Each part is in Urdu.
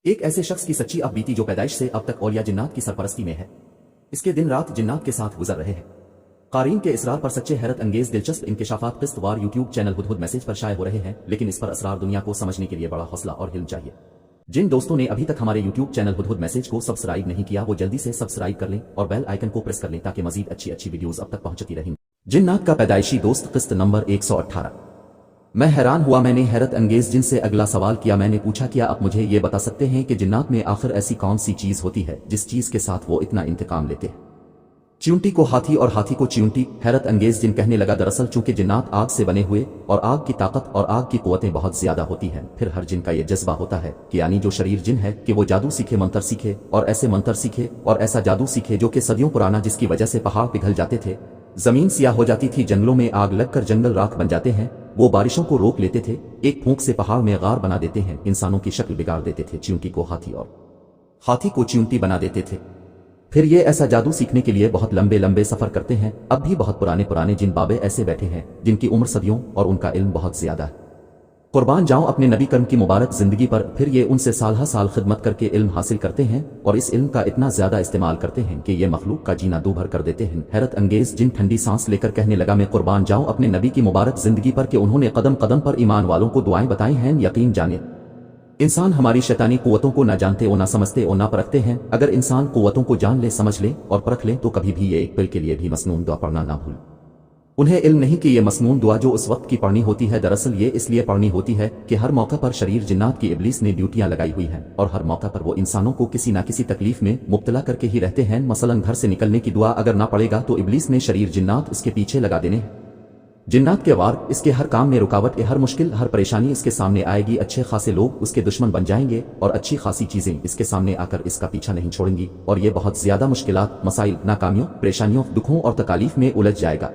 ایک ایسے شخص کی سچی اب بیتی جو پیدائش سے اب تک اولیاء جنات کی سرپرستی میں ہے۔ اس کے دن رات جنات کے ساتھ گزر رہے ہیں۔ قارئین کے اصرار پر سچے حیرت انگیز دلچسپ انکشافات قسط وار یوٹیوب چینل ہدہد میسج پر شائع ہو رہے ہیں، لیکن اس پر اسرار دنیا کو سمجھنے کے لیے بڑا حوصلہ اور علم چاہیے۔ جن دوستوں نے ابھی تک ہمارے یوٹیوب چینل ہدہد میسج کو سبسکرائب نہیں کیا وہ جلدی سے سبسکرائب کر لیں اور بیل آئیکن کو پریس کر لیں تاکہ مزید اچھی ویڈیوز اب تک پہنچتی رہیں۔ جنات کا پیدائشی دوست قسط نمبر 118۔ میں حیران ہوا، میں نے حیرت انگیز جن سے اگلا سوال کیا۔ میں نے پوچھا کیا آپ مجھے یہ بتا سکتے ہیں کہ جنات میں آخر ایسی کون سی چیز ہوتی ہے جس چیز کے ساتھ وہ اتنا انتقام لیتے ہیں؟ چیونٹی کو ہاتھی اور ہاتھی کو چیونٹی۔ حیرت انگیز جن کہنے لگا دراصل چونکہ جنات آگ سے بنے ہوئے اور آگ کی طاقت اور آگ کی قوتیں بہت زیادہ ہوتی ہیں، پھر ہر جن کا یہ جذبہ ہوتا ہے کہ یعنی جو شریر جن ہے کہ وہ جادو سیکھے، منتر سیکھے اور ایسے منتر سیکھے اور ایسا جادو سیکھے جو کہ صدیوں پرانا، جس کی وجہ سے پہاڑ پگھل جاتے تھے، زمین سیاہ ہو جاتی تھی، جنگلوں میں آگ لگ کر جنگل راکھ بن جاتے ہیں، وہ بارشوں کو روک لیتے تھے، ایک پھونک سے پہاڑ میں غار بنا دیتے ہیں، انسانوں کی شکل بگاڑ دیتے تھے، چیونٹی کو ہاتھی اور ہاتھی کو چیونٹی بنا دیتے تھے۔ پھر یہ ایسا جادو سیکھنے کے لیے بہت لمبے سفر کرتے ہیں۔ اب بھی بہت پرانے جن بابے ایسے بیٹھے ہیں جن کی عمر صدیوں اور ان کا علم بہت زیادہ ہے۔ قربان جاؤں اپنے نبی کرم کی مبارک زندگی پر۔ پھر یہ ان سے سال خدمت کر کے علم حاصل کرتے ہیں اور اس علم کا اتنا زیادہ استعمال کرتے ہیں کہ یہ مخلوق کا جینا دو بھر کر دیتے ہیں۔ حیرت انگیز جن ٹھنڈی سانس لے کر کہنے لگا میں قربان جاؤں اپنے نبی کی مبارک زندگی پر کہ انہوں نے قدم قدم پر ایمان والوں کو دعائیں بتائی ہیں۔ یقین جانے انسان ہماری شیطانی قوتوں کو نہ جانتے اور نہ سمجھتے اور نہ پرکھتے ہیں۔ اگر انسان قوتوں کو جان لے، سمجھ لے اور پرکھ لے تو کبھی بھی یہ ایک پل کے لیے بھی مسنون دعا پڑھنا نہ بھول۔ انہیں علم نہیں کہ یہ مسنون دعا جو اس وقت کی پڑھنی ہوتی ہے، دراصل یہ اس لیے پڑھنی ہوتی ہے کہ ہر موقع پر شریر جنات کی ابلیس نے ڈیوٹیاں لگائی ہوئی ہیں اور ہر موقع پر وہ انسانوں کو کسی نہ کسی تکلیف میں مبتلا کر کے ہی رہتے ہیں۔ مثلا گھر سے نکلنے کی دعا اگر نہ پڑے گا تو ابلیس نے شریر جنات اس کے پیچھے لگا دینے ہیں۔ جنات کے وار اس کے ہر کام میں رکاوٹ، ہر مشکل، ہر پریشانی اس کے سامنے آئے گی۔ اچھے خاصے لوگ اس کے دشمن بن جائیں گے اور اچھی خاصی چیزیں اس کے سامنے آ کر اس کا پیچھا نہیں چھوڑیں گی اور یہ بہت زیادہ مشکلات، مسائل، ناکامیوں، پریشانیوں، دکھوں اور تکالیف میں الجھ جائے گا۔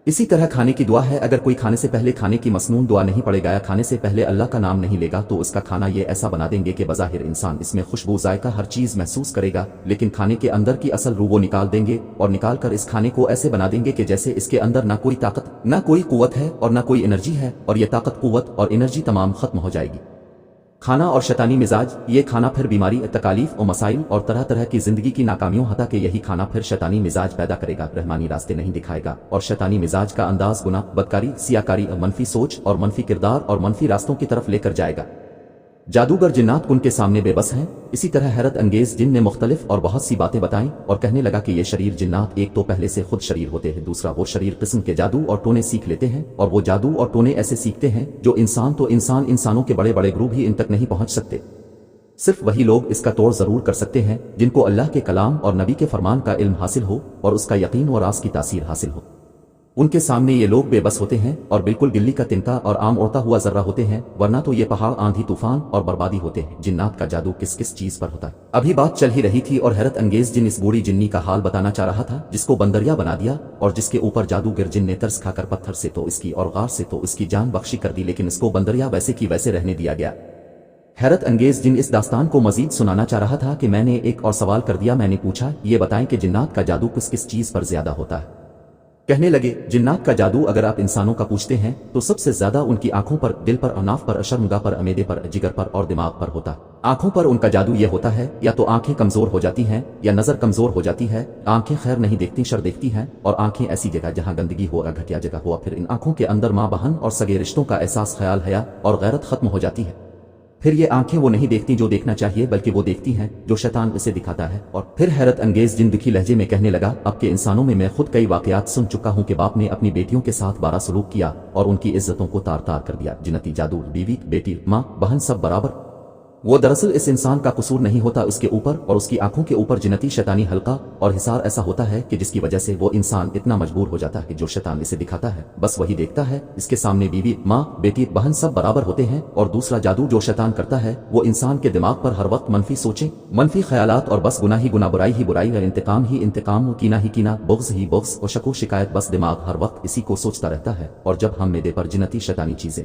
اسی طرح کھانے کی دعا ہے، اگر کوئی کھانے سے پہلے کھانے کی مسنون دعا نہیں پڑے گا یا کھانے سے پہلے اللہ کا نام نہیں لے گا تو اس کا کھانا یہ ایسا بنا دیں گے کہ بظاہر انسان اس میں خوشبو، ذائقہ، ہر چیز محسوس کرے گا، لیکن کھانے کے اندر کی اصل روح وہ نکال دیں گے اور نکال کر اس کھانے کو ایسے بنا دیں گے کہ جیسے اس کے اندر نہ کوئی طاقت، نہ کوئی قوت ہے اور نہ کوئی انرجی ہے، اور یہ طاقت، قوت اور انرجی تمام ختم ہو جائے گی۔ کھانا اور شیطانی مزاج، یہ کھانا پھر بیماری، تکالیف اور مسائل اور طرح کی زندگی کی ناکامیوں، حتیٰ کہ یہی کھانا پھر شیطانی مزاج پیدا کرے گا، رحمانی راستے نہیں دکھائے گا، اور شیطانی مزاج کا انداز گناہ، بدکاری، سیاکاری، منفی سوچ اور منفی کردار اور منفی راستوں کی طرف لے کر جائے گا۔ جادوگر جنات ان کے سامنے بے بس ہیں۔ اسی طرح حیرت انگیز جن نے مختلف اور بہت سی باتیں بتائیں اور کہنے لگا کہ یہ شریر جنات ایک تو پہلے سے خود شریر ہوتے ہیں، دوسرا وہ شریر قسم کے جادو اور ٹونے سیکھ لیتے ہیں، اور وہ جادو اور ٹونے ایسے سیکھتے ہیں جو انسانوں کے بڑے گروہ بھی ان تک نہیں پہنچ سکتے۔ صرف وہی لوگ اس کا توڑ ضرور کر سکتے ہیں جن کو اللہ کے کلام اور نبی کے فرمان کا علم حاصل ہو اور اس کا یقین اور راز کی تاثیر حاصل ہو۔ ان کے سامنے یہ لوگ بے بس ہوتے ہیں اور بالکل گلی کا تنکا اور عام اڑتا ہوا ذرہ ہوتے ہیں، ورنہ تو یہ پہاڑ، آندھی، طوفان اور بربادی ہوتے ہیں۔ جنات کا جادو کس چیز پر ہوتا ہے؟ ابھی بات چل ہی رہی تھی اور حیرت انگیز جن اس بوڑھی جنی کا حال بتانا چاہ رہا تھا جس کو بندریا بنا دیا اور جس کے اوپر جادوگر جن نے ترس کھا کر پتھر سے تو اس کی اور غار سے تو اس کی جان بخشی کر دی، لیکن اس کو بندریا ویسے کی ویسے رہنے دیا گیا۔ حیرت انگیز جن اس داستان کو مزید سنانا چاہ رہا تھا کہ میں نے ایک اور سوال کر دیا۔ میں نے پوچھا یہ بتائیں کہ جنات کا جادو کس چیز پر زیادہ ہوتا ہے؟ کہنے لگے جنات کا جادو اگر آپ انسانوں کا پوچھتے ہیں تو سب سے زیادہ ان کی آنکھوں پر، دل پر، اناف پر، شرمگاہ پر، معدے پر، جگر پر اور دماغ پر ہوتا ہے۔ آنکھوں پر ان کا جادو یہ ہوتا ہے یا تو آنکھیں کمزور ہو جاتی ہیں یا نظر کمزور ہو جاتی ہے، آنکھیں خیر نہیں دیکھتی، شر دیکھتی ہیں، اور آنکھیں ایسی جگہ جہاں گندگی ہو یا گھٹیا جگہ ہوا، پھر ان آنکھوں کے اندر ماں، بہن اور سگے رشتوں کا احساس، خیال، حیا اور غیرت ختم ہو جاتی ہے۔ پھر یہ آنکھیں وہ نہیں دیکھتی جو دیکھنا چاہیے، بلکہ وہ دیکھتی ہیں جو شیطان اسے دکھاتا ہے۔ اور پھر حیرت انگیز جن دکھی لہجے میں کہنے لگا اب کے انسانوں میں خود کئی واقعات سن چکا ہوں کہ باپ نے اپنی بیٹیوں کے ساتھ بارا سلوک کیا اور ان کی عزتوں کو تار تار کر دیا۔ جنتی جادو، بیوی، بیٹی، ماں، بہن سب برابر۔ وہ دراصل اس انسان کا قصور نہیں ہوتا، اس کے اوپر اور اس کی آنکھوں کے اوپر جنتی شیطانی حلقہ اور حصار ایسا ہوتا ہے کہ جس کی وجہ سے وہ انسان اتنا مجبور ہو جاتا ہے کہ جو شیطان اسے دکھاتا ہے بس وہی دیکھتا ہے۔ اس کے سامنے بیوی، ماں، بیٹی، بہن سب برابر ہوتے ہیں۔ اور دوسرا جادو جو شیطان کرتا ہے وہ انسان کے دماغ پر ہر وقت منفی سوچیں، منفی خیالات اور بس گناہ ہی گناہ، برائی ہی برائی، انتقام ہی انتقام، کینہ ہی کینہ، بغض ہی بغض اور شک و شکایت، بس دماغ ہر وقت اسی کو سوچتا رہتا ہے۔ اور جب ہم معدے پر جنتی شیطانی چیزیں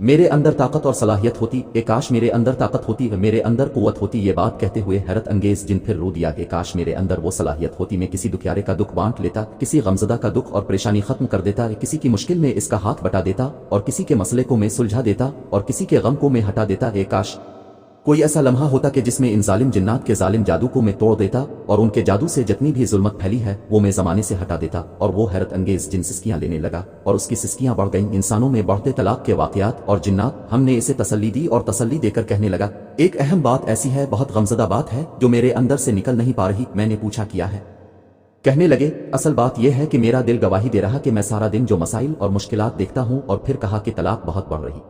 میرے اندر طاقت اور صلاحیت ہوتی، اے کاش میرے اندر طاقت ہوتی، میرے اندر قوت ہوتی۔ یہ بات کہتے ہوئے حیرت انگیز جن پھر رو دیا، اے کاش میرے اندر وہ صلاحیت ہوتی، میں کسی دکھیارے کا دکھ بانٹ لیتا، کسی غمزدہ کا دکھ اور پریشانی ختم کر دیتا، کسی کی مشکل میں اس کا ہاتھ بٹا دیتا، اور کسی کے مسئلے کو میں سلجھا دیتا، اور کسی کے غم کو میں ہٹا دیتا۔ اے کاش کوئی ایسا لمحہ ہوتا کہ جس میں ان ظالم جنات کے ظالم جادو کو میں توڑ دیتا، اور ان کے جادو سے جتنی بھی ظلمت پھیلی ہے وہ میں زمانے سے ہٹا دیتا۔ اور وہ حیرت انگیز جن سسکیاں لینے لگا، اور اس کی سسکیاں بڑھ گئیں، انسانوں میں بڑھتے طلاق کے واقعات، اور جنات ہم نے اسے تسلی دی، اور تسلی دے کر کہنے لگا، ایک اہم بات ایسی ہے، بہت غمزدہ بات ہے جو میرے اندر سے نکل نہیں پا رہی۔ میں نے پوچھا کیا ہے؟ کہنے لگے، اصل بات یہ ہے کہ میرا دل گواہی دے رہا کہ میں سارا دن جو مسائل اور مشکلات دیکھتا ہوں، اور پھر کہا کہ طلاق بہت بڑھ رہی۔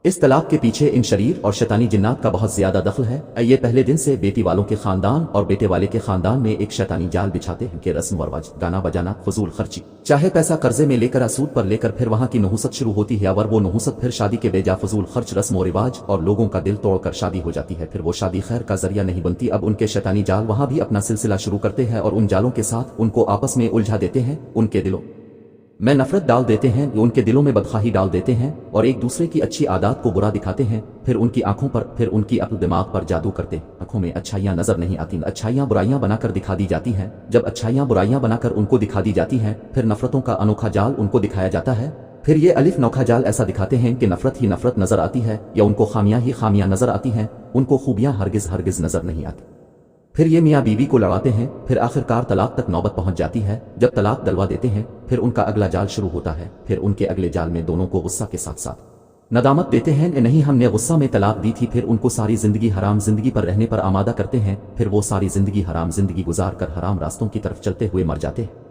اس طلاق کے پیچھے ان شریر اور شیطانی جنات کا بہت زیادہ دخل ہے۔ یہ پہلے دن سے بیٹی والوں کے خاندان اور بیٹے والے کے خاندان میں ایک شیطانی جال بچھاتے ہیں کہ رسم و رواج، گانا بجانا، فضول خرچی، چاہے پیسہ قرضے میں لے کر اسود پر لے کر پھر وہاں کی نحوست شروع ہوتی ہے، اور وہ نحوست پھر شادی کے بیجا فضول خرچ، رسم و رواج اور لوگوں کا دل توڑ کر شادی ہو جاتی ہے، پھر وہ شادی خیر کا ذریعہ نہیں بنتی۔ اب ان کے شیطانی جال وہاں بھی اپنا سلسلہ شروع کرتے ہیں، اور ان جالوں کے ساتھ ان کو آپس میں الجھا دیتے ہیں، ان کے دلوں میں نفرت ڈال دیتے ہیں، ان کے دلوں میں بدخواہی ڈال دیتے ہیں، اور ایک دوسرے کی اچھی عادات کو برا دکھاتے ہیں، پھر ان کی آنکھوں پر، پھر ان کی عقل دماغ پر جادو کرتے ہیں۔ آنکھوں میں اچھائیاں نظر نہیں آتی، اچھائیاں برائیاں بنا کر دکھا دی جاتی ہیں۔ جب اچھائیاں برائیاں بنا کر ان کو دکھا دی جاتی ہیں، پھر نفرتوں کا انوکھا جال ان کو دکھایا جاتا ہے، پھر یہ الف نوکھا جال ایسا دکھاتے ہیں کہ نفرت ہی نفرت نظر آتی ہے، یا ان کو خامیاں ہی خامیاں نظر آتی ہیں، ان کو خوبیاں ہرگز نظر نہیں آتی۔ پھر یہ میاں بیوی کو لڑاتے ہیں، پھر آخرکار طلاق تک نوبت پہنچ جاتی ہے۔ جب طلاق دلوا دیتے ہیں، پھر ان کا اگلا جال شروع ہوتا ہے، پھر ان کے اگلے جال میں دونوں کو غصہ کے ساتھ ساتھ ندامت دیتے ہیں، نہیں ہم نے غصہ میں طلاق دی تھی، پھر ان کو ساری زندگی حرام زندگی پر رہنے پر آمادہ کرتے ہیں، پھر وہ ساری زندگی حرام زندگی گزار کر حرام راستوں کی طرف چلتے ہوئے مر جاتے ہیں۔